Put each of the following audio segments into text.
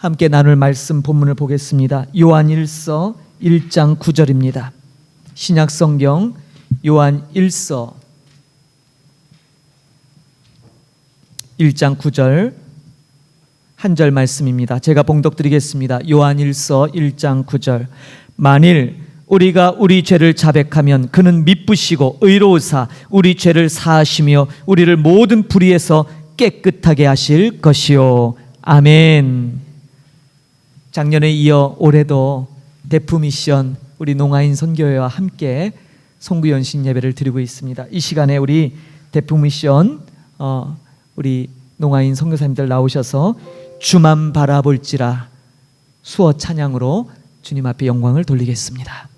함께 나눌 말씀 본문을 보겠습니다. 요한일서 1장 9절입니다. 신약성경 요한일서 1장 9절 한 절 말씀입니다. 제가 봉독드리겠습니다. 요한일서 1장 9절. 만일 우리가 우리 죄를 자백하면 그는 미쁘시고 의로우사 우리 죄를 사하시며 우리를 모든 불의에서 깨끗하게 하실 것이요. 아멘. 작년에 이어 올해도 대프미션 우리 농아인 선교회와 함께 송구연식 예배를 드리고 있습니다. 이 시간에 우리 대프미션 우리 농아인 선교사님들 나오셔서 주만 바라볼지라 수어 찬양으로 주님 앞에 영광을 돌리겠습니다.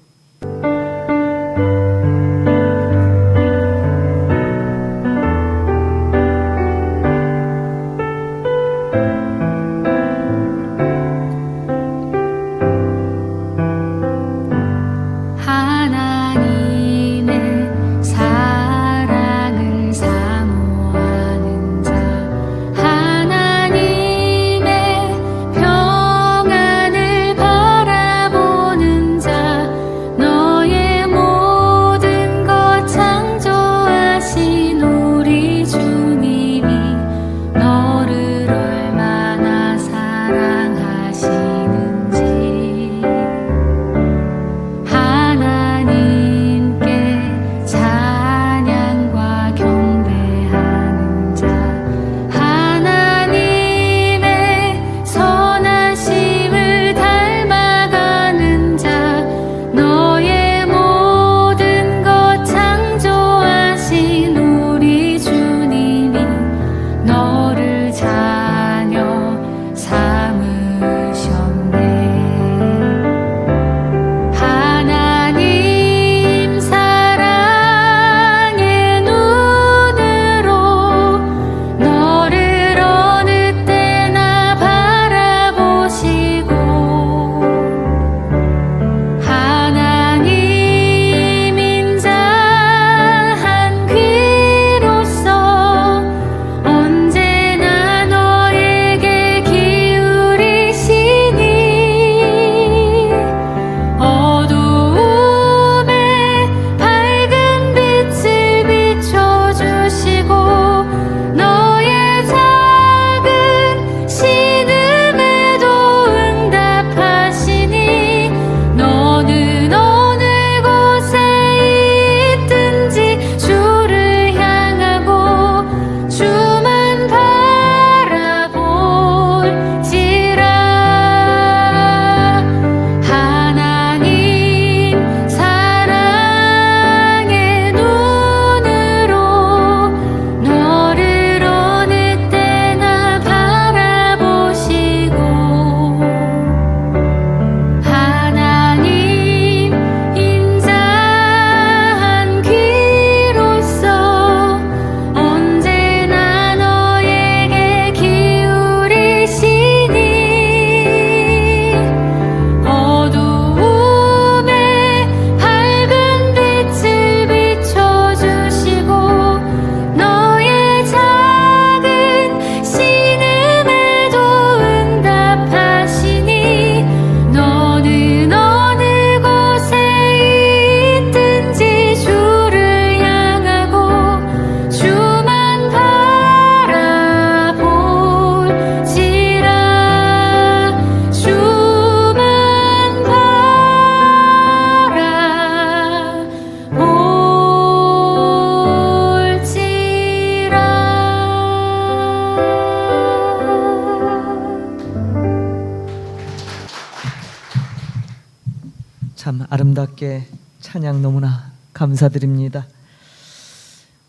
참 아름답게 찬양 너무나 감사드립니다.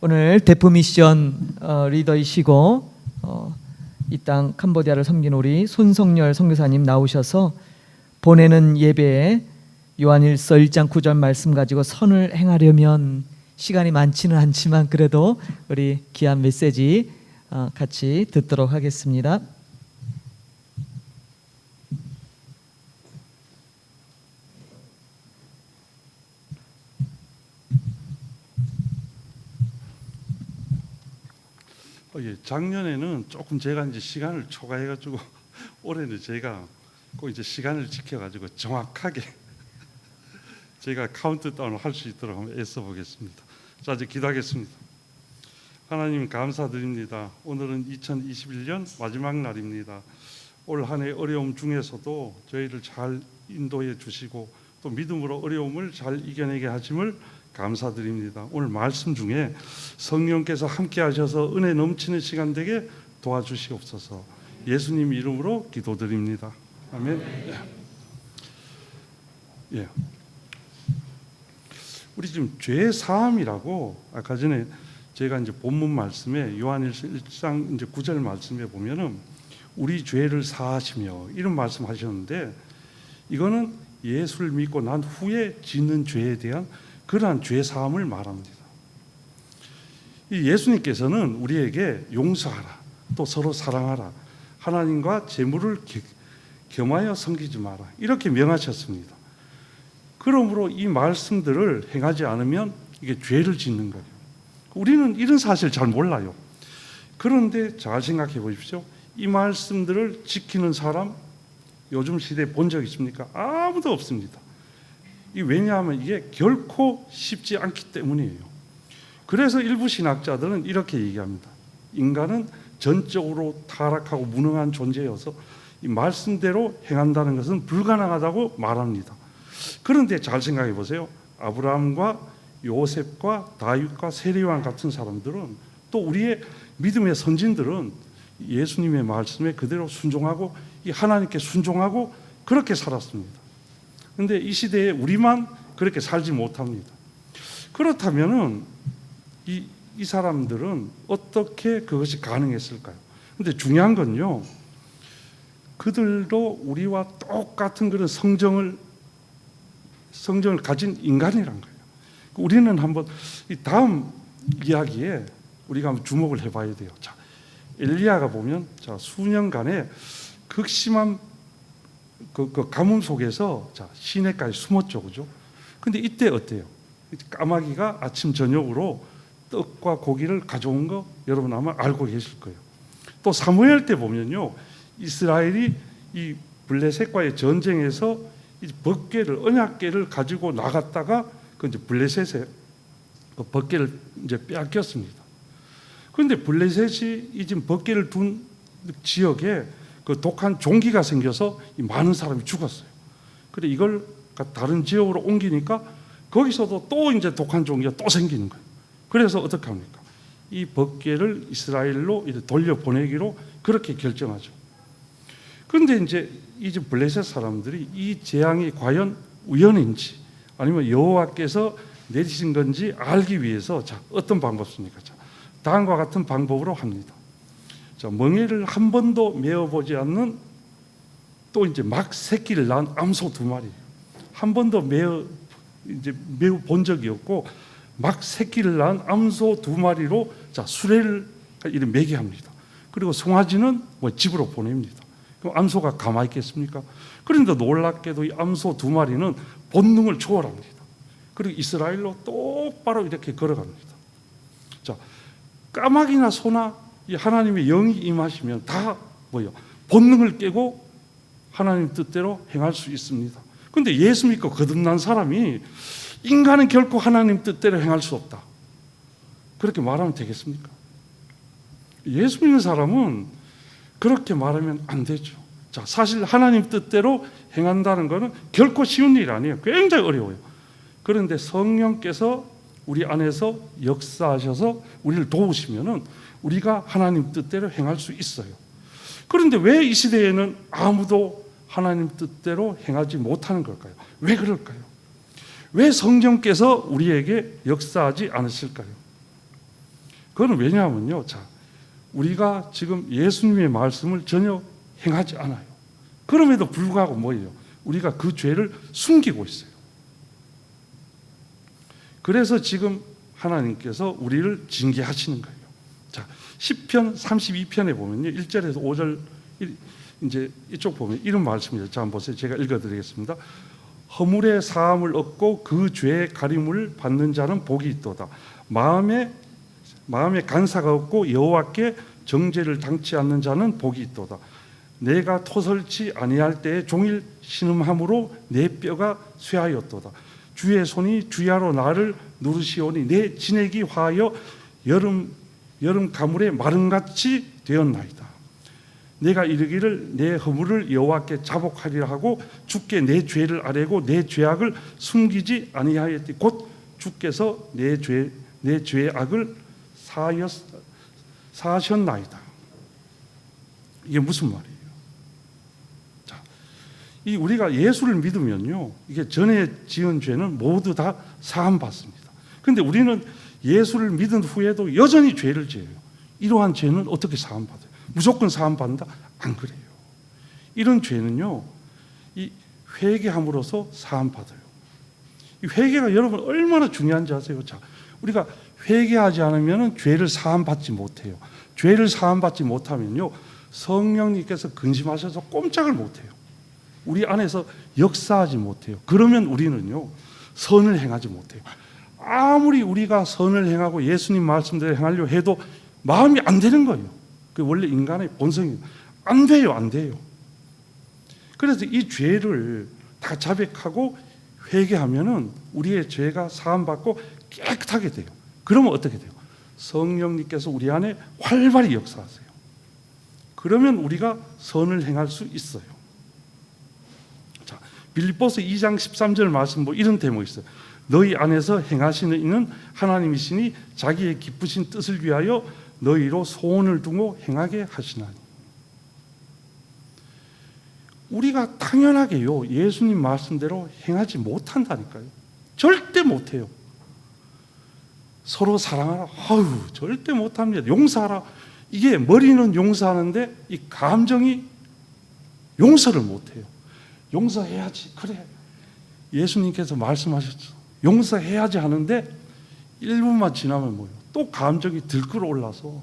오늘 대프미션 리더이시고 이 땅 캄보디아를 섬긴 우리 손성열 선교사님 나오셔서 보내는 예배에 요한일서 1장 9절 말씀 가지고 선을 행하려면 시간이 많지는 않지만 그래도 우리 귀한 메시지 같이 듣도록 하겠습니다. 작년에는 조금 제가 이제 시간을 초과해가지고 올해는 제가 꼭 이제 시간을 지켜가지고 정확하게 제가 카운트다운을 할 수 있도록 한번 애써 보겠습니다. 자, 이제 기도하겠습니다. 하나님 감사드립니다. 오늘은 2021년 마지막 날입니다. 올 한 해 어려움 중에서도 저희를 잘 인도해 주시고 또 믿음으로 어려움을 잘 이겨내게 하심을 감사드립니다. 오늘 말씀 중에 성령께서 함께 하셔서 은혜 넘치는 시간 되게 도와주시옵소서. 예수님 이름으로 기도드립니다. 아멘. 예. 우리 지금 죄 사함이라고 아까 전에 제가 이제 본문 말씀에 요한일서 1장 이제 9절 말씀에 보면은 우리 죄를 사하시며 이런 말씀하셨는데 이거는 예수를 믿고 난 후에 짓는 죄에 대한 그러한 죄 사함을 말합니다. 이 예수님께서는 우리에게 용서하라, 또 서로 사랑하라, 하나님과 재물을 겸하여 섬기지 마라 이렇게 명하셨습니다. 그러므로 이 말씀들을 행하지 않으면 이게 죄를 짓는 거예요. 우리는 이런 사실 잘 몰라요. 그런데 잘 생각해 보십시오. 이 말씀들을 지키는 사람 요즘 시대에 본 적 있습니까? 아무도 없습니다. 왜냐하면 이게 결코 쉽지 않기 때문이에요. 그래서 일부 신학자들은 이렇게 얘기합니다. 인간은 전적으로 타락하고 무능한 존재여서 이 말씀대로 행한다는 것은 불가능하다고 말합니다. 그런데 잘 생각해 보세요. 아브라함과 요셉과 다윗과 세리왕 같은 사람들은 또 우리의 믿음의 선진들은 예수님의 말씀에 그대로 순종하고 이 하나님께 순종하고 그렇게 살았습니다. 그런데 이 시대에 우리만 그렇게 살지 못합니다. 그렇다면은 이 사람들은 어떻게 그것이 가능했을까요? 그런데 중요한 건요, 그들도 우리와 똑같은 그런 성정을 가진 인간이란 거예요. 우리는 한번 이 다음 이야기에 우리가 한번 주목을 해봐야 돼요. 자, 엘리야가 보면 자 수년간의 극심한 그 가뭄 속에서 자 시내까지 숨었죠, 그죠? 근데 이때 어때요? 까마귀가 아침 저녁으로 떡과 고기를 가져온 거 여러분 아마 알고 계실 거예요. 또 사무엘 때 보면요, 이스라엘이 이 블레셋과의 전쟁에서 이 벗개를 언약궤를 가지고 나갔다가 그 이제 블레셋에 그 벗개를 이제 빼앗겼습니다. 그런데 블레셋이 이 지금 벗개를 둔 지역에 그 독한 종기가 생겨서 많은 사람이 죽었어요. 그래 이걸 다른 지역으로 옮기니까 거기서도 또 이제 독한 종기가 또 생기는 거예요. 그래서 어떻게 합니까? 이 벗개를 이스라엘로 돌려보내기로 그렇게 결정하죠. 그런데 이제 블레셋 사람들이 이 재앙이 과연 우연인지 아니면 여호와께서 내리신 건지 알기 위해서 자 어떤 방법입니까? 자, 다음과 같은 방법으로 합니다. 자, 멍에를 한 번도 메어보지 않는 또 이제 막 새끼를 낳은 암소 2마리, 한 번도 메어 본 적이 없고 막 새끼를 낳은 암소 2마리로 자 수레를 이렇게 매게 합니다. 그리고 송아지는 집으로 보냅니다. 그럼 암소가 가만히 있겠습니까? 그런데 놀랍게도 이 암소 2마리는 본능을 초월합니다. 그리고 이스라엘로 똑바로 이렇게 걸어갑니다. 자, 까마귀나 소나 이 하나님의 영이 임하시면 다 본능을 깨고 하나님 뜻대로 행할 수 있습니다. 그런데 예수 믿고 거듭난 사람이 인간은 결코 하나님 뜻대로 행할 수 없다, 그렇게 말하면 되겠습니까? 예수 믿는 사람은 그렇게 말하면 안 되죠. 자, 사실 하나님 뜻대로 행한다는 것은 결코 쉬운 일이 아니에요. 굉장히 어려워요. 그런데 성령께서 우리 안에서 역사하셔서 우리를 도우시면은 우리가 하나님 뜻대로 행할 수 있어요. 그런데 왜 이 시대에는 아무도 하나님 뜻대로 행하지 못하는 걸까요? 왜 그럴까요? 왜 성령께서 우리에게 역사하지 않으실까요? 그건 왜냐하면요, 자, 우리가 지금 예수님의 말씀을 전혀 행하지 않아요. 그럼에도 불구하고 뭐예요? 우리가 그 죄를 숨기고 있어요. 그래서 지금 하나님께서 우리를 징계하시는 거예요. 자, 시편 32편에 보면요, 1절에서 5절 이제 이쪽 보면 이런 말씀이죠. 자, 한번 보세요. 제가 읽어드리겠습니다. 허물의 사함을 얻고 그 죄의 가림을 받는 자는 복이 있도다. 마음에 간사가 없고 여호와께 정죄를 당치 않는 자는 복이 있도다. 내가 토설치 아니할 때에 종일 신음함으로 내 뼈가 쇠하였도다. 주의 손이 주야로 나를 누르시오니 내 진액이 화하여 여름 가물에 마름같이 되었나이다. 내가 이르기를 내 허물을 여호와께 자복하리라 하고 주께 내 죄를 아뢰고 내 죄악을 숨기지 아니하였더니 곧 주께서 내 죄의 악을 사하셨나이다. 이게 무슨 말이에요? 자, 이 우리가 예수를 믿으면요, 이게 전에 지은 죄는 모두 다 사함 받습니다. 그런데 우리는 예수를 믿은 후에도 여전히 죄를 지어요. 이러한 죄는 어떻게 사함 받아요? 무조건 사함 받는다? 안 그래요. 이런 죄는요, 이 회개함으로써 사함 받아요. 이 회개가 여러분 얼마나 중요한지 아세요? 자, 우리가 회개하지 않으면 죄를 사함 받지 못해요. 죄를 사함 받지 못하면요, 성령님께서 근심하셔서 꼼짝을 못해요. 우리 안에서 역사하지 못해요. 그러면 우리는요, 선을 행하지 못해요. 아무리 우리가 선을 행하고 예수님 말씀대로 행하려 해도 마음이 안 되는 거예요. 그 원래 인간의 본성이에요. 안 돼요, 안 돼요. 그래서 이 죄를 다 자백하고 회개하면은 우리의 죄가 사함받고 깨끗하게 돼요. 그러면 어떻게 돼요? 성령님께서 우리 안에 활발히 역사하세요. 그러면 우리가 선을 행할 수 있어요. 자, 빌립보서 2장 13절 말씀 이런 대목이 있어요. 너희 안에서 행하시는 이는 하나님이시니 자기의 기쁘신 뜻을 위하여 너희로 소원을 두고 행하게 하시나니. 우리가 당연하게요, 예수님 말씀대로 행하지 못한다니까요. 절대 못해요. 서로 사랑하라. 아유, 절대 못합니다. 용서하라. 이게 머리는 용서하는데 이 감정이 용서를 못해요. 용서해야지. 그래. 예수님께서 말씀하셨죠. 용서해야지 하는데 1분만 지나면 뭐예요? 또 감정이 들끓어 올라서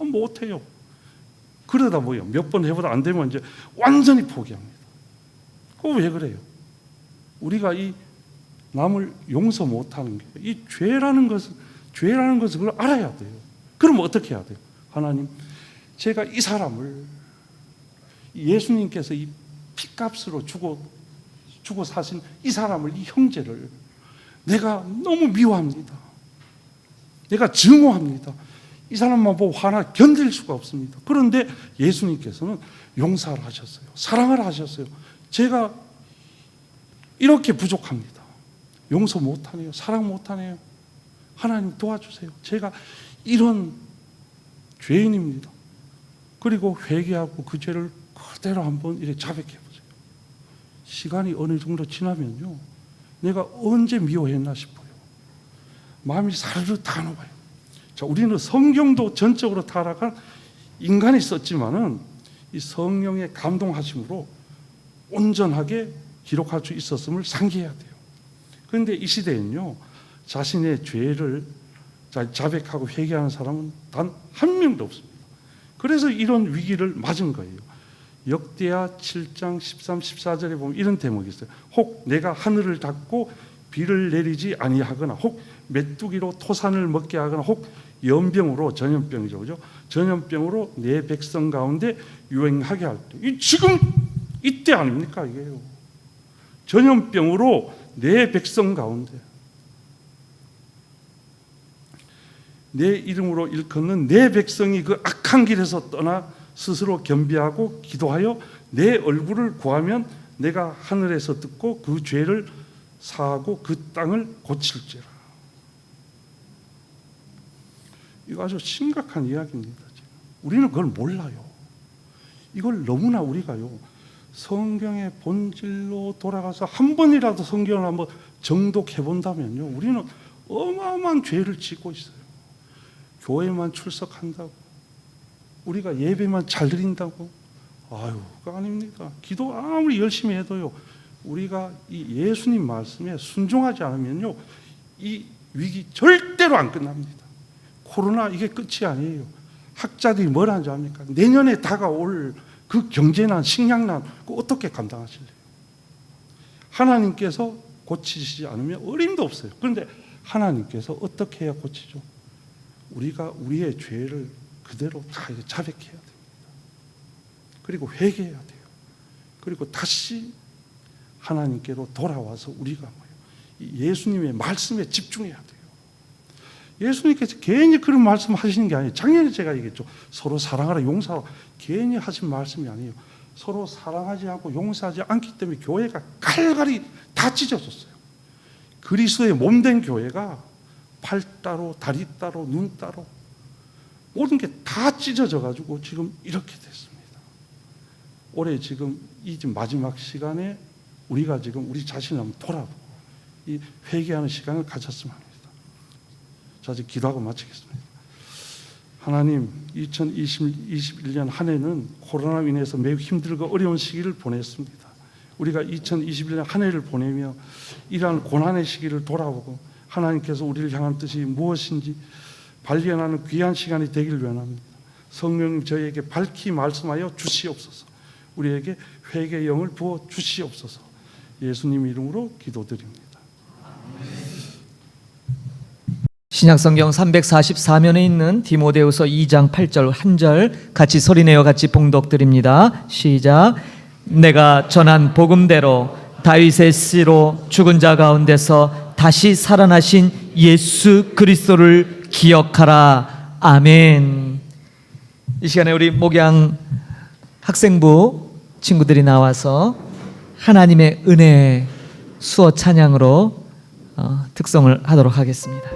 못해요. 그러다 뭐예요? 몇 번 해보다 안 되면 이제 완전히 포기합니다. 그거 왜 그래요? 우리가 이 남을 용서 못하는 게 이 죄라는 것을 그걸 알아야 돼요. 그럼 어떻게 해야 돼요? 하나님, 제가 이 사람을 예수님께서 이 핏값으로 주고 사신 이 사람을, 이 형제를 내가 너무 미워합니다. 내가 증오합니다. 이 사람만 보고 화나 견딜 수가 없습니다. 그런데 예수님께서는 용서를 하셨어요. 사랑을 하셨어요. 제가 이렇게 부족합니다. 용서 못하네요. 사랑 못하네요. 하나님 도와주세요. 제가 이런 죄인입니다. 그리고 회개하고 그 죄를 그대로 한번 이렇게 자백해보세요. 시간이 어느 정도 지나면요, 내가 언제 미워했나 싶어요. 마음이 사르르 다 녹아요. 자, 우리는 성경도 전적으로 타락한 인간이 썼지만은 이 성령의 감동하심으로 온전하게 기록할 수 있었음을 상기해야 돼요. 그런데 이 시대에는요, 자신의 죄를 자백하고 회개하는 사람은 단 한 명도 없습니다. 그래서 이런 위기를 맞은 거예요. 역대하 7장 13, 14절에 보면 이런 대목이 있어요. 혹 내가 하늘을 닫고 비를 내리지 아니하거나, 혹 메뚜기로 토산을 먹게 하거나, 혹 연병으로, 전염병이죠, 그죠? 전염병으로 내 백성 가운데 유행하게 할 때, 지금 이때 아닙니까 이게요? 전염병으로 내 백성 가운데 내 이름으로 일컫는 내 백성이 그 악한 길에서 떠나 스스로 겸비하고 기도하여 내 얼굴을 구하면 내가 하늘에서 듣고 그 죄를 사하고 그 땅을 고칠지라. 이거 아주 심각한 이야기입니다. 우리는 그걸 몰라요. 이걸 너무나 우리가요, 성경의 본질로 돌아가서 한 번이라도 성경을 한번 정독해 본다면요, 우리는 어마어마한 죄를 짓고 있어요. 교회만 출석한다고, 우리가 예배만 잘 드린다고, 아유, 그거 아닙니다. 기도 아무리 열심히 해도요, 우리가 이 예수님 말씀에 순종하지 않으면요, 이 위기 절대로 안 끝납니다. 코로나 이게 끝이 아니에요. 학자들이 뭐라 하는지 압니까? 내년에 다가올 그 경제난, 식량난, 그거 어떻게 감당하실래요? 하나님께서 고치시지 않으면 어림도 없어요. 그런데 하나님께서 어떻게 해야 고치죠? 우리가 우리의 죄를 그대로 다 자백해야 됩니다. 그리고 회개해야 돼요. 그리고 다시 하나님께로 돌아와서 우리가 뭐예요? 예수님의 말씀에 집중해야 돼요. 예수님께서 괜히 그런 말씀 하시는 게 아니에요. 작년에 제가 얘기했죠. 서로 사랑하라, 용서하라. 괜히 하신 말씀이 아니에요. 서로 사랑하지 않고 용서하지 않기 때문에 교회가 갈갈이 다 찢어졌어요. 그리스도의 몸된 교회가 팔 따로, 다리 따로, 눈 따로 모든 게 다 찢어져 가지고 지금 이렇게 됐습니다. 올해 지금 이 마지막 시간에 우리가 지금 우리 자신을 한번 돌아보고 이 회개하는 시간을 가졌으면 합니다. 자, 이제 기도하고 마치겠습니다. 하나님, 2021년 한 해는 코로나로 인해서 매우 힘들고 어려운 시기를 보냈습니다. 우리가 2021년 한 해를 보내며 이러한 고난의 시기를 돌아보고 하나님께서 우리를 향한 뜻이 무엇인지 발견하는 귀한 시간이 되길 원합니다. 성령님 저희에게 밝히 말씀하여 주시옵소서. 우리에게 회개의 영을 부어 주시옵소서. 예수님 이름으로 기도드립니다. 신약성경 344면에 있는 디모데후서 2장 8절 한 절 같이 소리내어 같이 봉독드립니다. 시작. 내가 전한 복음대로 다윗의 씨로 죽은 자 가운데서 다시 살아나신 예수 그리스도를 기억하라. 아멘. 이 시간에 우리 목양 학생부 친구들이 나와서 하나님의 은혜 수어 찬양으로 특성을 하도록 하겠습니다.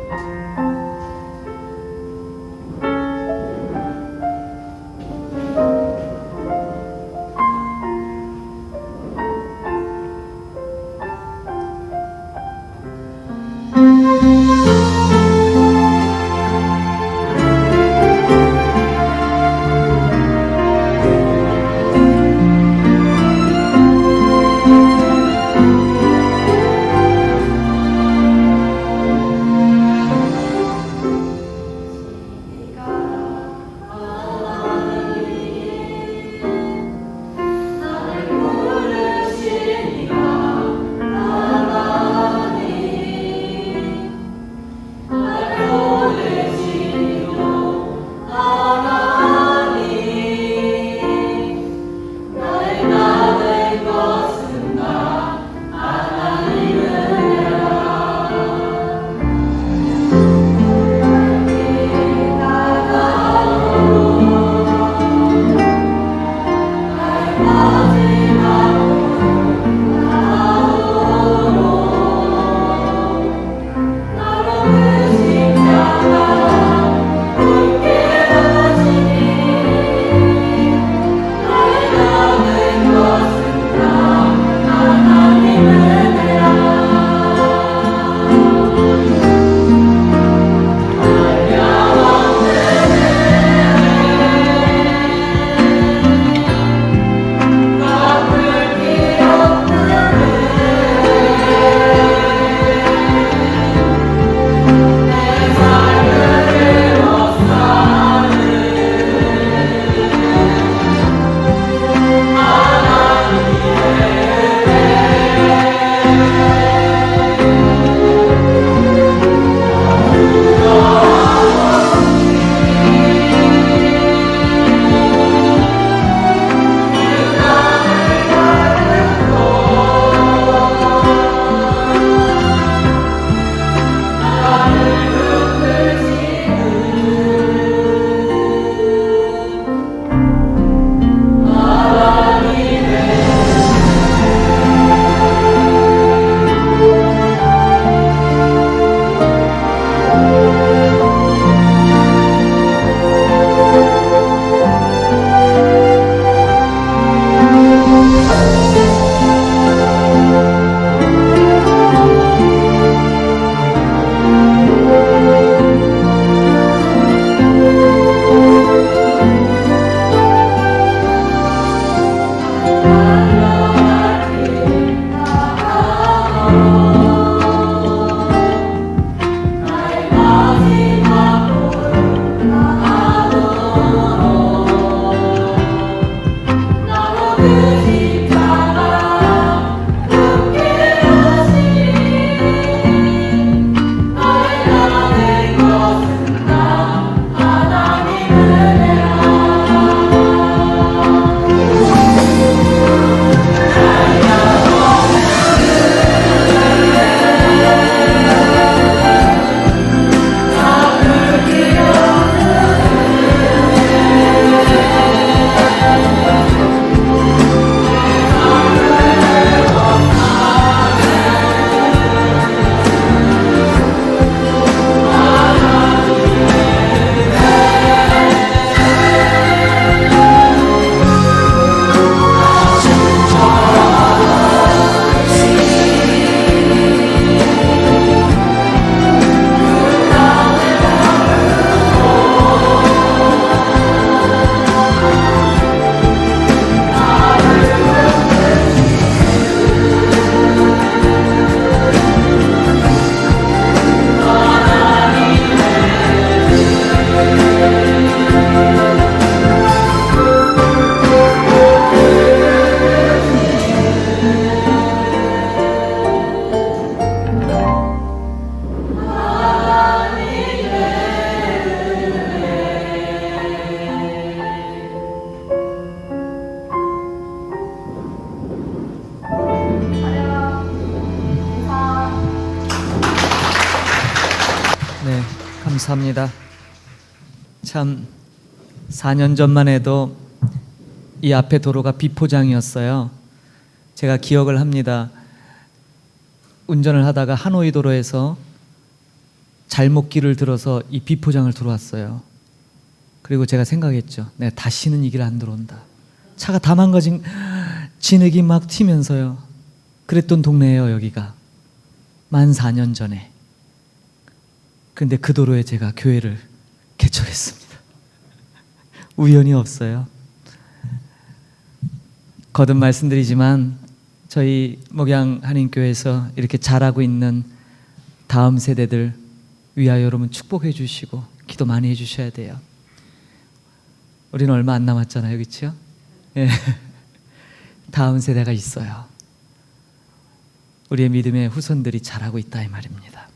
감사합니다. 참 4년 전만 해도 이 앞에 도로가 비포장이었어요. 제가 기억을 합니다. 운전을 하다가 하노이 도로에서 잘못 길을 들어서 이 비포장을 들어왔어요. 그리고 제가 생각했죠. 내가 다시는 이 길 안 들어온다. 차가 다 망가진 진흙이 막 튀면서요. 그랬던 동네예요, 여기가. 만 4년 전에. 그런데 그 도로에 제가 교회를 개척했습니다. 우연이 없어요. 거듭 말씀드리지만 저희 목양한인교회에서 이렇게 자라고 있는 다음 세대들 위하여 여러분 축복해 주시고 기도 많이 해 주셔야 돼요. 우리는 얼마 안 남았잖아요, 그렇죠? 예. 다음 세대가 있어요. 우리의 믿음의 후손들이 자라고 있다 이 말입니다.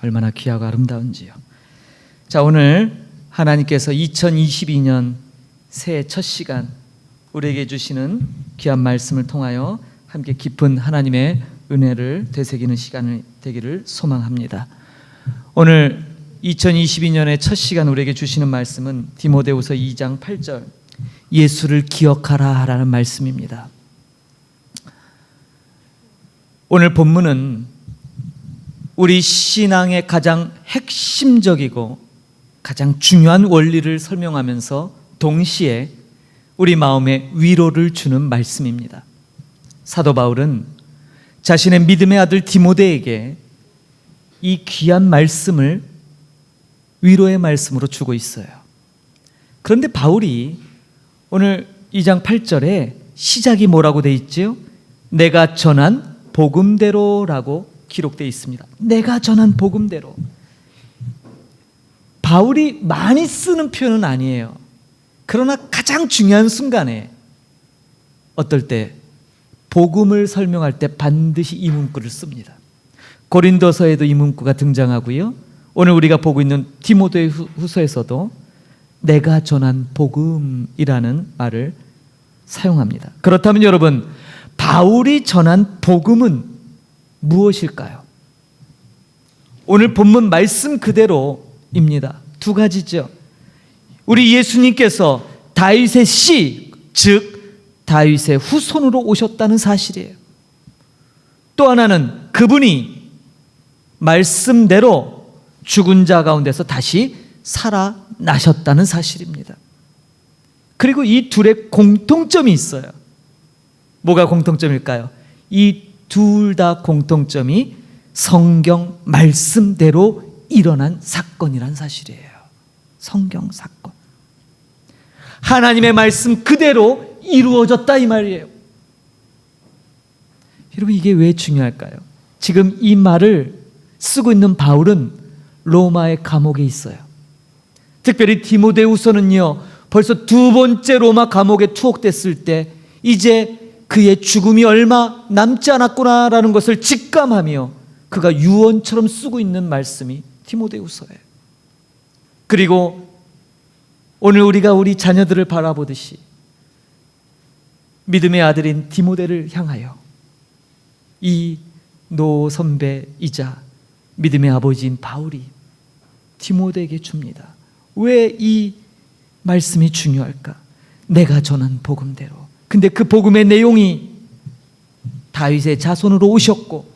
얼마나 귀하고 아름다운지요. 자, 오늘 하나님께서 2022년 새해 첫 시간 우리에게 주시는 귀한 말씀을 통하여 함께 깊은 하나님의 은혜를 되새기는 시간이 되기를 소망합니다. 오늘 2022년의 첫 시간 우리에게 주시는 말씀은 디모데후서 2장 8절 예수를 기억하라 라는 말씀입니다. 오늘 본문은 우리 신앙의 가장 핵심적이고 가장 중요한 원리를 설명하면서 동시에 우리 마음에 위로를 주는 말씀입니다. 사도 바울은 자신의 믿음의 아들 디모데에게 이 귀한 말씀을 위로의 말씀으로 주고 있어요. 그런데 바울이 오늘 2장 8절에 시작이 뭐라고 돼 있지요? 내가 전한 복음대로라고 기록되어 있습니다. 내가 전한 복음대로. 바울이 많이 쓰는 표현은 아니에요. 그러나 가장 중요한 순간에 어떨 때 복음을 설명할 때 반드시 이 문구를 씁니다. 고린도서에도 이 문구가 등장하고요. 오늘 우리가 보고 있는 디모데후서에서도 내가 전한 복음이라는 말을 사용합니다. 그렇다면 여러분, 바울이 전한 복음은 무엇일까요? 오늘 본문 말씀 그대로입니다. 두 가지죠. 우리 예수님께서 다윗의 씨, 즉 다윗의 후손으로 오셨다는 사실이에요. 또 하나는 그분이 말씀대로 죽은 자 가운데서 다시 살아나셨다는 사실입니다. 그리고 이 둘의 공통점이 있어요. 뭐가 공통점일까요? 이 둘 다 공통점이 성경 말씀대로 일어난 사건이란 사실이에요. 성경 사건. 하나님의 말씀 그대로 이루어졌다 이 말이에요. 여러분, 이게 왜 중요할까요? 지금 이 말을 쓰고 있는 바울은 로마의 감옥에 있어요. 특별히 디모데후서는요, 벌써 두 번째 로마 감옥에 투옥됐을 때 이제 그의 죽음이 얼마 남지 않았구나라는 것을 직감하며 그가 유언처럼 쓰고 있는 말씀이 디모데후서예요. 그리고 오늘 우리가 우리 자녀들을 바라보듯이 믿음의 아들인 디모데를 향하여 이 노 선배이자 믿음의 아버지인 바울이 디모데에게 줍니다. 왜 이 말씀이 중요할까? 내가 전한 복음대로. 근데 그 복음의 내용이 다윗의 자손으로 오셨고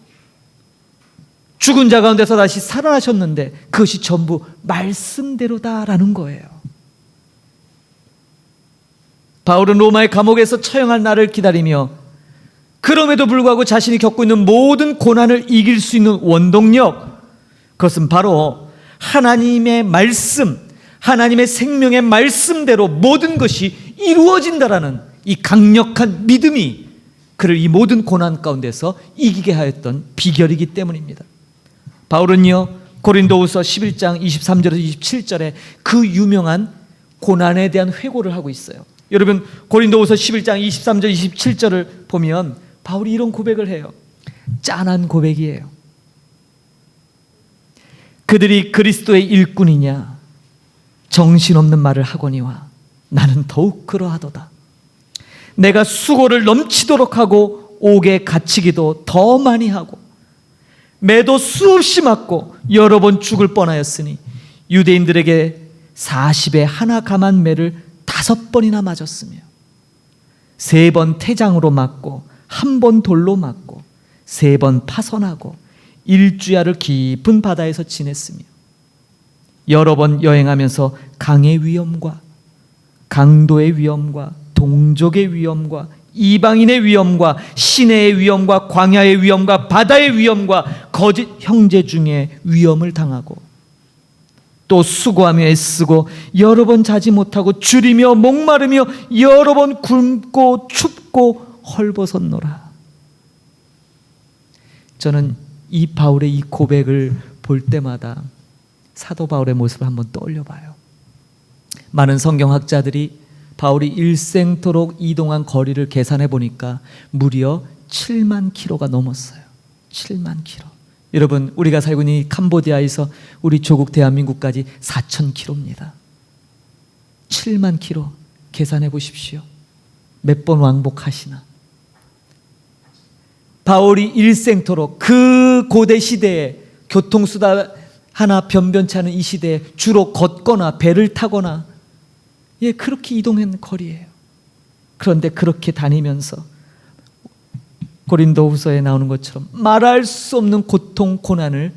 죽은 자 가운데서 다시 살아나셨는데 그것이 전부 말씀대로다라는 거예요. 바울은 로마의 감옥에서 처형할 날을 기다리며 그럼에도 불구하고 자신이 겪고 있는 모든 고난을 이길 수 있는 원동력, 그것은 바로 하나님의 말씀, 하나님의 생명의 말씀대로 모든 것이 이루어진다라는 이 강력한 믿음이 그를 이 모든 고난 가운데서 이기게 하였던 비결이기 때문입니다. 바울은요, 고린도후서 11장 23절에서 27절에 그 유명한 고난에 대한 회고를 하고 있어요. 여러분, 고린도후서 11장 23절 27절을 보면 바울이 이런 고백을 해요. 짠한 고백이에요. 그들이 그리스도의 일꾼이냐 정신없는 말을 하거니와 나는 더욱 그러하도다. 내가 수고를 넘치도록 하고 옥에 갇히기도 더 많이 하고 매도 수없이 맞고 여러 번 죽을 뻔하였으니 유대인들에게 40에 하나 감한 매를 5번이나 맞았으며 3번 태장으로 맞고 1번 돌로 맞고 3번 파선하고 일주야를 깊은 바다에서 지냈으며 여러 번 여행하면서 강의 위험과 강도의 위험과 동족의 위험과 이방인의 위험과 시내의 위험과 광야의 위험과 바다의 위험과 거짓 형제 중에 위험을 당하고 또 수고하며 애쓰고 여러 번 자지 못하고 줄이며 목마르며 여러 번 굶고 춥고 헐벗었노라. 저는 이 바울의 이 고백을 볼 때마다 사도 바울의 모습을 한번 떠올려 봐요. 많은 성경학자들이 바울이 일생토록 이동한 거리를 계산해 보니까 무려 7만 킬로가 넘었어요. 7만 킬로. 여러분, 우리가 살고 있는 이 캄보디아에서 우리 조국 대한민국까지 4천 킬로입니다. 7만 킬로 계산해 보십시오. 몇 번 왕복하시나. 바울이 일생토록 그 고대 시대에 교통수단 하나 변변치 않은 이 시대에 주로 걷거나 배를 타거나 그렇게 이동한 거리예요. 그런데 그렇게 다니면서 고린도후서에 나오는 것처럼 말할 수 없는 고통, 고난을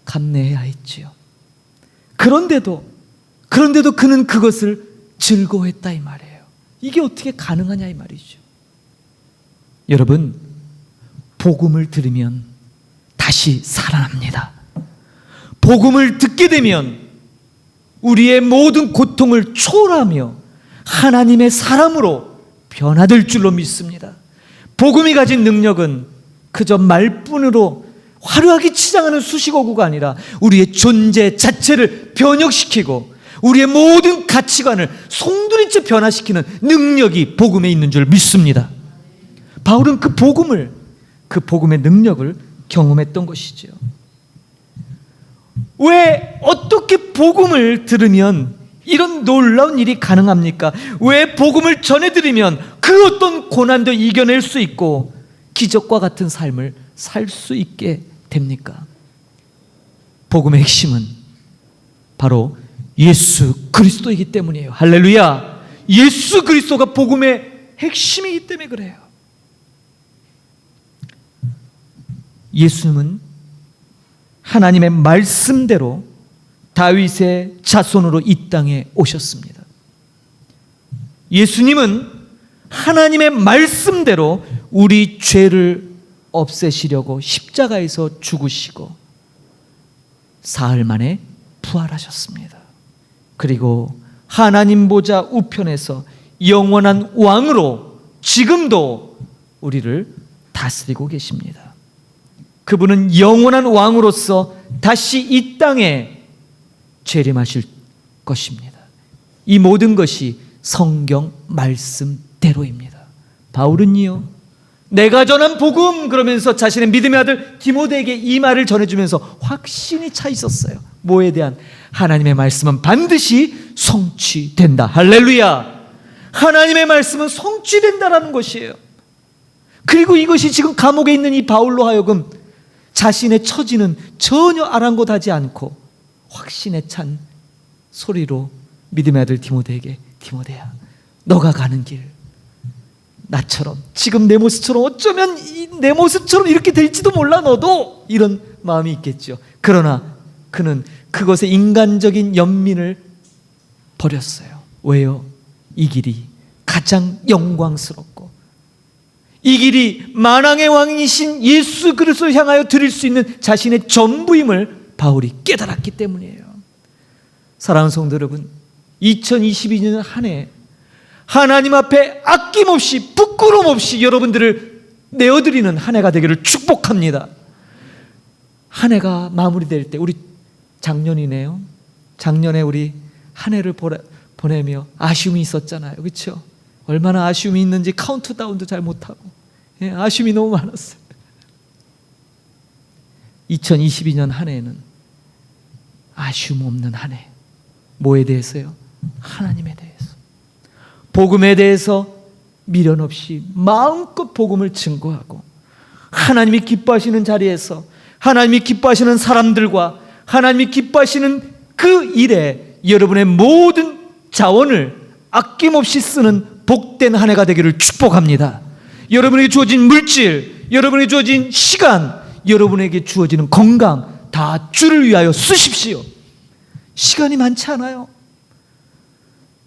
감내해야 했지요. 그런데도 그는 그것을 즐거워했다 이 말이에요. 이게 어떻게 가능하냐 이 말이죠. 여러분, 복음을 들으면 다시 살아납니다. 복음을 듣게 되면 우리의 모든 고통을 초월하며 하나님의 사람으로 변화될 줄로 믿습니다. 복음이 가진 능력은 그저 말뿐으로 화려하게 치장하는 수식어구가 아니라 우리의 존재 자체를 변혁시키고 우리의 모든 가치관을 송두리째 변화시키는 능력이 복음에 있는 줄 믿습니다. 바울은 그 복음의 능력을 경험했던 것이죠. 왜 어떻게 복음을 들으면 이런 놀라운 일이 가능합니까? 왜 복음을 전해드리면 그 어떤 고난도 이겨낼 수 있고 기적과 같은 삶을 살 수 있게 됩니까? 복음의 핵심은 바로 예수 그리스도이기 때문이에요. 할렐루야! 예수 그리스도가 복음의 핵심이기 때문에 그래요. 예수님은 하나님의 말씀대로 다윗의 자손으로 이 땅에 오셨습니다. 예수님은 하나님의 말씀대로 우리 죄를 없애시려고 십자가에서 죽으시고 사흘 만에 부활하셨습니다. 그리고 하나님 보좌 우편에서 영원한 왕으로 지금도 우리를 다스리고 계십니다. 그분은 영원한 왕으로서 다시 이 땅에 재림하실 것입니다. 이 모든 것이 성경 말씀대로입니다. 바울은요, 내가 전한 복음 그러면서 자신의 믿음의 아들 디모데에게 이 말을 전해주면서 확신이 차 있었어요. 뭐에 대한? 하나님의 말씀은 반드시 성취된다. 할렐루야! 하나님의 말씀은 성취된다라는 것이에요. 그리고 이것이 지금 감옥에 있는 이 바울로 하여금 자신의 처지는 전혀 아랑곳하지 않고 확신에 찬 소리로 믿음의 아들 디모데에게, 디모데야, 너가 가는 길 나처럼, 지금 내 모습처럼, 어쩌면 내 모습처럼 이렇게 될지도 몰라. 너도 이런 마음이 있겠죠. 그러나 그는 그것의 인간적인 연민을 버렸어요. 왜요? 이 길이 가장 영광스럽고 이 길이 만왕의 왕이신 예수 그리스도를 향하여 드릴 수 있는 자신의 전부임을 바울이 깨달았기 때문이에요. 사랑하는 성도 여러분, 2022년 한 해 하나님 앞에 아낌없이 부끄럼 없이 여러분들을 내어드리는 한 해가 되기를 축복합니다. 한 해가 마무리될 때, 우리 작년이네요. 작년에 우리 한 해를 보내며 아쉬움이 있었잖아요. 그렇죠? 얼마나 아쉬움이 있는지 카운트다운도 잘 못하고 아쉬움이 너무 많았어요. 2022년 한 해는 아쉬움 없는 한 해. 뭐에 대해서요? 하나님에 대해서, 복음에 대해서 미련 없이 마음껏 복음을 증거하고 하나님이 기뻐하시는 자리에서 하나님이 기뻐하시는 사람들과 하나님이 기뻐하시는 그 일에 여러분의 모든 자원을 아낌없이 쓰는 복된 한 해가 되기를 축복합니다. 여러분에게 주어진 물질, 여러분에게 주어진 시간, 여러분에게 주어지는 건강 다 주를 위하여 쓰십시오. 시간이 많지 않아요.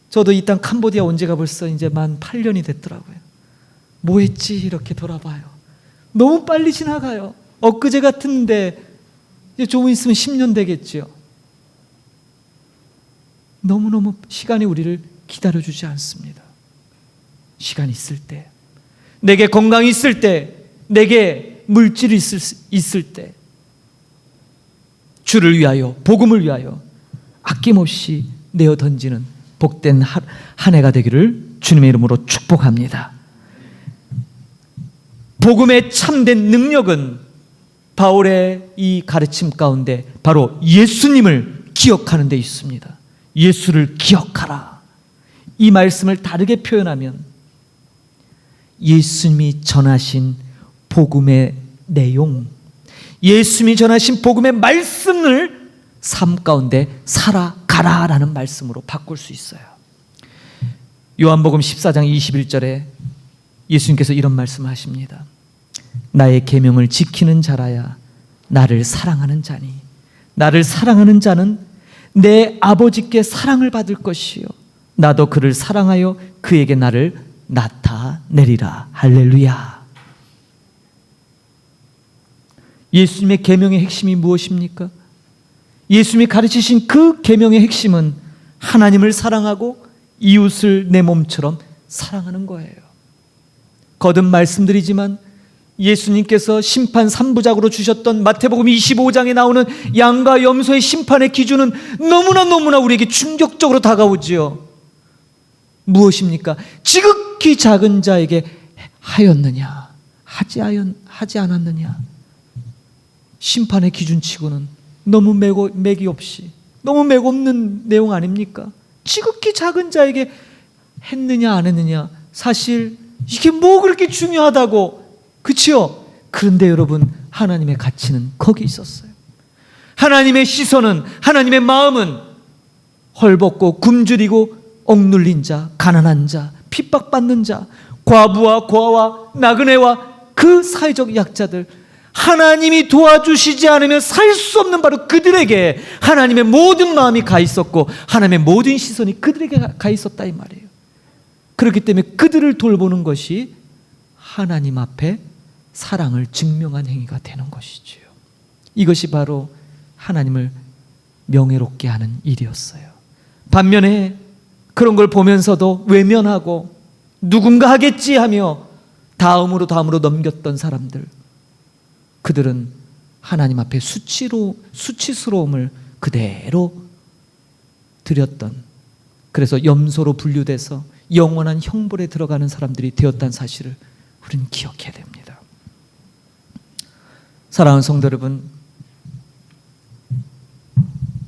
저도 이 땅 캄보디아 온 지가 벌써 이제 만 8년이 됐더라고요. 뭐 했지 이렇게 돌아봐요. 너무 빨리 지나가요. 엊그제 같은데 이제 조금 있으면 10년 되겠죠. 너무너무 시간이 우리를 기다려주지 않습니다. 시간이 있을 때, 내게 건강이 있을 때, 내게 물질이 있을 때 주를 위하여, 복음을 위하여 아낌없이 내어 던지는 복된 한 해가 되기를 주님의 이름으로 축복합니다. 복음의 참된 능력은 바울의 이 가르침 가운데 바로 예수님을 기억하는 데 있습니다. 예수를 기억하라. 이 말씀을 다르게 표현하면 예수님이 전하신 복음의 내용, 예수님이 전하신 복음의 말씀을 삶 가운데 살아가라라는 말씀으로 바꿀 수 있어요. 요한복음 14장 21절에 예수님께서 이런 말씀을 하십니다. 나의 계명을 지키는 자라야 나를 사랑하는 자니 나를 사랑하는 자는 내 아버지께 사랑을 받을 것이요 나도 그를 사랑하여 그에게 나를 나타내리라. 할렐루야. 예수님의 계명의 핵심이 무엇입니까? 예수님이 가르치신 그 계명의 핵심은 하나님을 사랑하고 이웃을 내 몸처럼 사랑하는 거예요. 거듭 말씀드리지만 예수님께서 심판 3부작으로 주셨던 마태복음 25장에 나오는 양과 염소의 심판의 기준은 너무나 우리에게 충격적으로 다가오지요. 무엇입니까? 지극히 작은 자에게 하였느냐 하지 않았느냐. 심판의 기준치고는 너무 맥이 없이 너무 맥 없는 내용 아닙니까? 지극히 작은 자에게 했느냐 안 했느냐, 사실 이게 뭐 그렇게 중요하다고, 그치요? 그런데 여러분, 하나님의 가치는 거기 있었어요. 하나님의 시선은, 하나님의 마음은 헐벗고 굶주리고 억눌린 자, 가난한 자, 핍박받는 자, 과부와 고아와 나그네와 그 사회적 약자들, 하나님이 도와주시지 않으면 살 수 없는 바로 그들에게 하나님의 모든 마음이 가 있었고 하나님의 모든 시선이 그들에게 가 있었다 이 말이에요. 그렇기 때문에 그들을 돌보는 것이 하나님 앞에 사랑을 증명한 행위가 되는 것이지요. 이것이 바로 하나님을 명예롭게 하는 일이었어요. 반면에 그런 걸 보면서도 외면하고 누군가 하겠지 하며 다음으로 넘겼던 사람들, 그들은 하나님 앞에 수치스러움을 그대로 드렸던, 그래서 염소로 분류돼서 영원한 형벌에 들어가는 사람들이 되었다는 사실을 우리는 기억해야 됩니다. 사랑하는 성도 여러분,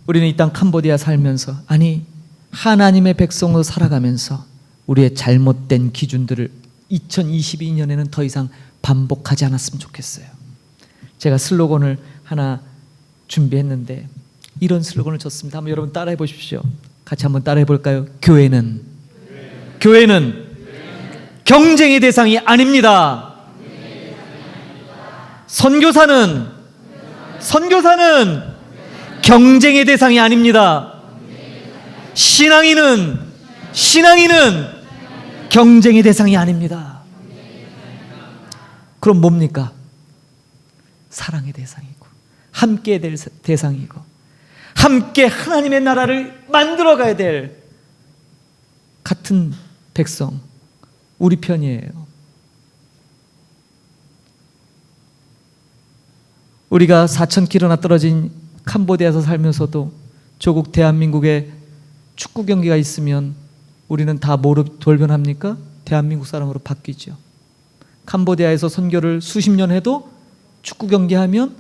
우리는 이 땅 캄보디아 살면서, 아니 하나님의 백성으로 살아가면서 우리의 잘못된 기준들을 2022년에는 더 이상 반복하지 않았으면 좋겠어요. 제가 슬로건을 하나 준비했는데 이런 슬로건을 줬습니다. 한번 여러분 따라해 보십시오. 같이 한번 따라해 볼까요? 교회는 경쟁의 대상이 아닙니다. 선교사는 경쟁의 대상이 아닙니다. 신앙인은 경쟁의 대상이 아닙니다. 그럼 뭡니까? 사랑의 대상이고 함께 될 대상이고 함께 하나님의 나라를 만들어가야 될 같은 백성, 우리 편이에요. 우리가 4,000km나 떨어진 캄보디아에서 살면서도 조국 대한민국에 축구 경기가 있으면 우리는 다 뭐로 돌변합니까? 대한민국 사람으로 바뀌죠. 캄보디아에서 선교를 수십 년 해도 축구 경기하면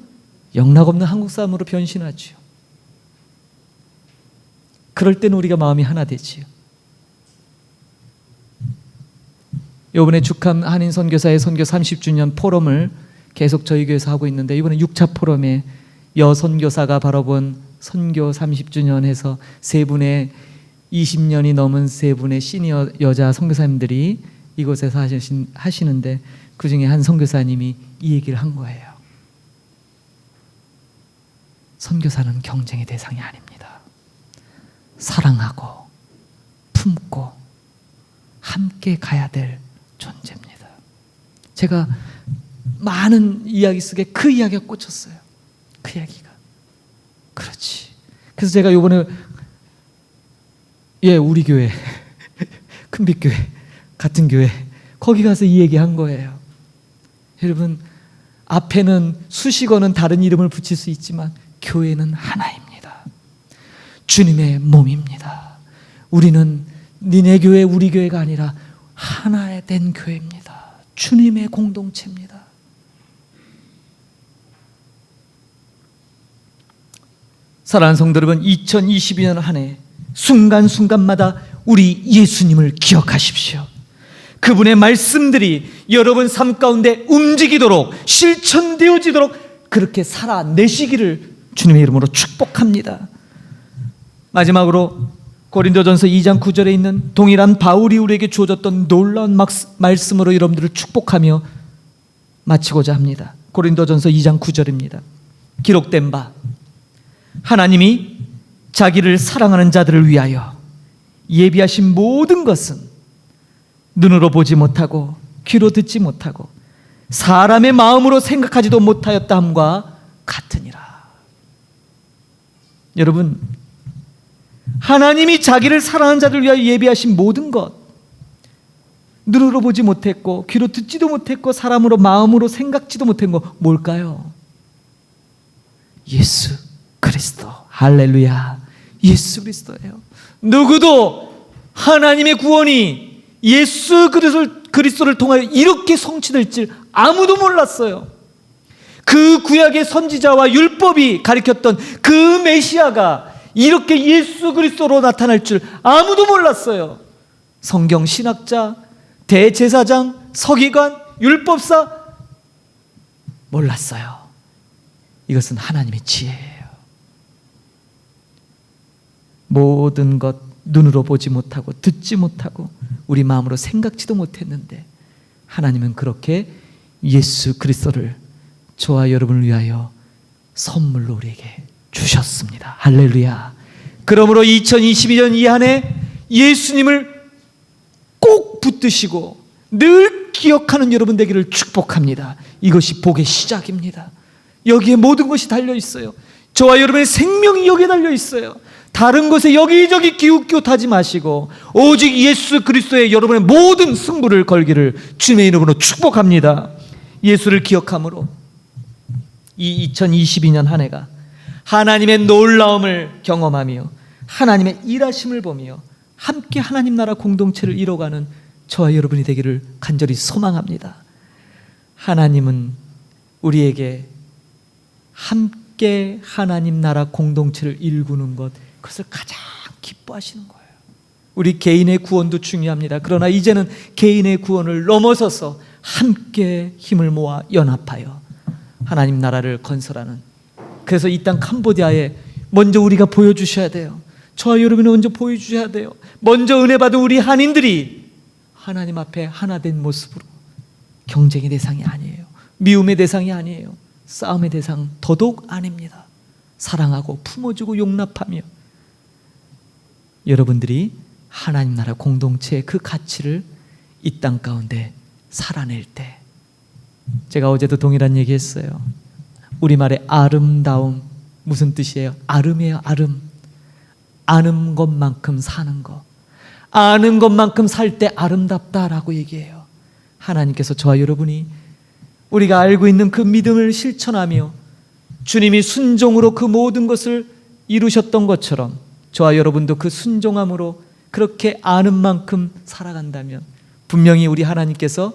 영락없는 한국 사람으로 변신하지요. 그럴 때는 우리가 마음이 하나 되지요. 이번에 죽한 한인 선교사의 선교 30주년 포럼을 계속 저희 교회에서 하고 있는데, 이번에 6차 포럼에 여 선교사가 바라본 선교 30주년 해서 세 분의 20년이 넘은 세 분의 시니어 여자 선교사님들이 이곳에서 하시는데 그 중에 한 선교사님이 이 얘기를 한 거예요. 선교사는 경쟁의 대상이 아닙니다. 사랑하고 품고 함께 가야 될 존재입니다. 제가 많은 이야기 속에 그 이야기가 꽂혔어요. 그 이야기가. 그렇지. 그래서 제가 이번에 우리 교회 큰빛교회 같은 교회 거기 가서 이 얘기한 거예요. 여러분, 앞에는 수식어는 다른 이름을 붙일 수 있지만 교회는 하나입니다. 주님의 몸입니다. 우리는 니네 교회 우리 교회가 아니라 하나 된 교회입니다. 주님의 공동체입니다. 사랑하는 성도 여러분, 2022년 한 해 순간순간마다 우리 예수님을 기억하십시오. 그분의 말씀들이 여러분 삶 가운데 움직이도록 실천되어지도록 그렇게 살아내시기를 주님의 이름으로 축복합니다. 마지막으로 고린도전서 2장 9절에 있는 동일한 바울이 우리에게 주어졌던 놀라운 말씀으로 여러분들을 축복하며 마치고자 합니다. 고린도전서 2장 9절입니다. 기록된 바 하나님이 자기를 사랑하는 자들을 위하여 예비하신 모든 것은 눈으로 보지 못하고 귀로 듣지 못하고 사람의 마음으로 생각하지도 못하였다 함과 같으니라. 여러분, 하나님이 자기를 사랑하는 자들을 위하여 예비하신 모든 것, 눈으로 보지 못했고 귀로 듣지도 못했고 사람으로 마음으로 생각지도 못한 거 뭘까요? 예수 그리스도. 할렐루야. 예수 그리스도예요. 누구도 하나님의 구원이 예수 그리스도를 통하여 이렇게 성취될 줄 아무도 몰랐어요. 그 구약의 선지자와 율법이 가리켰던 그 메시아가 이렇게 예수 그리스도로 나타날 줄 아무도 몰랐어요. 성경 신학자, 대제사장, 서기관, 율법사 몰랐어요. 이것은 하나님의 지혜예요. 모든 것 눈으로 보지 못하고 듣지 못하고 우리 마음으로 생각지도 못했는데 하나님은 그렇게 예수 그리스도를 저와 여러분을 위하여 선물로 우리에게 주셨습니다. 할렐루야. 그러므로 2022년 이 한 해 예수님을 꼭 붙드시고 늘 기억하는 여러분 되기를 축복합니다. 이것이 복의 시작입니다. 여기에 모든 것이 달려 있어요. 저와 여러분의 생명이 여기에 달려 있어요. 다른 곳에 여기저기 기웃기웃하지 마시고 오직 예수 그리스도의 여러분의 모든 승부를 걸기를 주님의 이름으로 축복합니다. 예수를 기억함으로 이 2022년 한 해가 하나님의 놀라움을 경험하며 하나님의 일하심을 보며 함께 하나님 나라 공동체를 이뤄가는 저와 여러분이 되기를 간절히 소망합니다. 하나님은 우리에게 함께 하나님 나라 공동체를 일구는 것, 그것을 가장 기뻐하시는 거예요. 우리 개인의 구원도 중요합니다. 그러나 이제는 개인의 구원을 넘어서서 함께 힘을 모아 연합하여 하나님 나라를 건설하는, 그래서 이 땅 캄보디아에 먼저 우리가 보여주셔야 돼요. 저와 여러분이 먼저 보여주셔야 돼요. 먼저 은혜 받은 우리 한인들이 하나님 앞에 하나 된 모습으로 경쟁의 대상이 아니에요. 미움의 대상이 아니에요. 싸움의 대상 더더욱 아닙니다. 사랑하고 품어주고 용납하며 여러분들이 하나님 나라 공동체의 그 가치를 이 땅 가운데 살아낼 때, 제가 어제도 동일한 얘기했어요. 우리말의 아름다움 무슨 뜻이에요? 아름이에요. 아름. 아는 것만큼 사는 것, 아는 것만큼 살 때 아름답다라고 얘기해요. 하나님께서 저와 여러분이 우리가 알고 있는 그 믿음을 실천하며 주님이 순종으로 그 모든 것을 이루셨던 것처럼 저와 여러분도 그 순종함으로 그렇게 아는 만큼 살아간다면 분명히 우리 하나님께서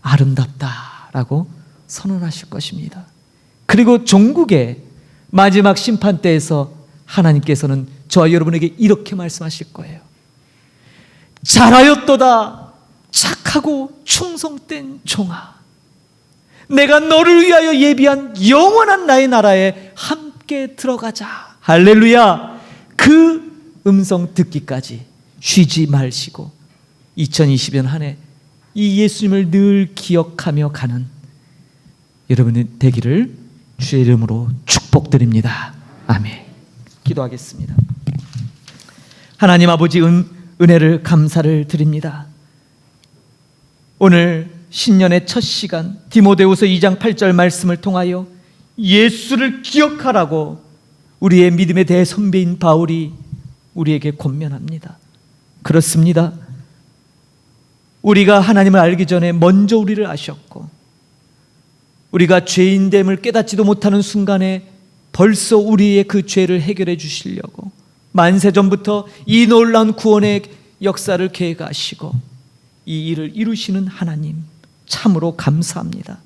아름답다라고 선언하실 것입니다. 그리고 종국의 마지막 심판 때에서 하나님께서는 저와 여러분에게 이렇게 말씀하실 거예요. 잘하였도다 착하고 충성된 종아, 내가 너를 위하여 예비한 영원한 나의 나라에 함께 들어가자. 할렐루야. 그 음성 듣기까지 쉬지 마시고 2020년 한 해 이 예수님을 늘 기억하며 가는 여러분이 되기를 주의 이름으로 축복드립니다. 아멘. 기도하겠습니다. 하나님 아버지, 은혜를 감사를 드립니다. 오늘 신년의 첫 시간 디모데후서 2장 8절 말씀을 통하여 예수를 기억하라고 우리의 믿음의 대선배인 바울이 우리에게 권면합니다. 그렇습니다. 우리가 하나님을 알기 전에 먼저 우리를 아셨고, 우리가 죄인됨을 깨닫지도 못하는 순간에 벌써 우리의 그 죄를 해결해 주시려고 만세전부터 이 놀라운 구원의 역사를 계획하시고 이 일을 이루시는 하나님, 참으로 감사합니다.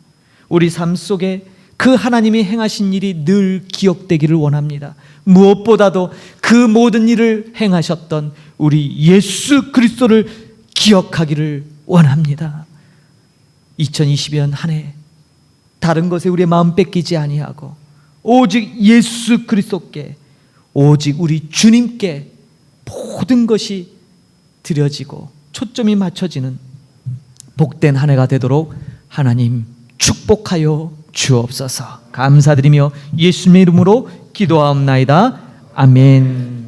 우리 삶 속에 그 하나님이 행하신 일이 늘 기억되기를 원합니다. 무엇보다도 그 모든 일을 행하셨던 우리 예수 그리스도를 기억하기를 원합니다. 2020년 한 해 다른 것에 우리의 마음 뺏기지 아니하고 오직 예수 그리스도께, 오직 우리 주님께 모든 것이 드려지고 초점이 맞춰지는 복된 한 해가 되도록 하나님 축복하여 주옵소서. 감사드리며 예수님의 이름으로 기도하옵나이다. 아멘.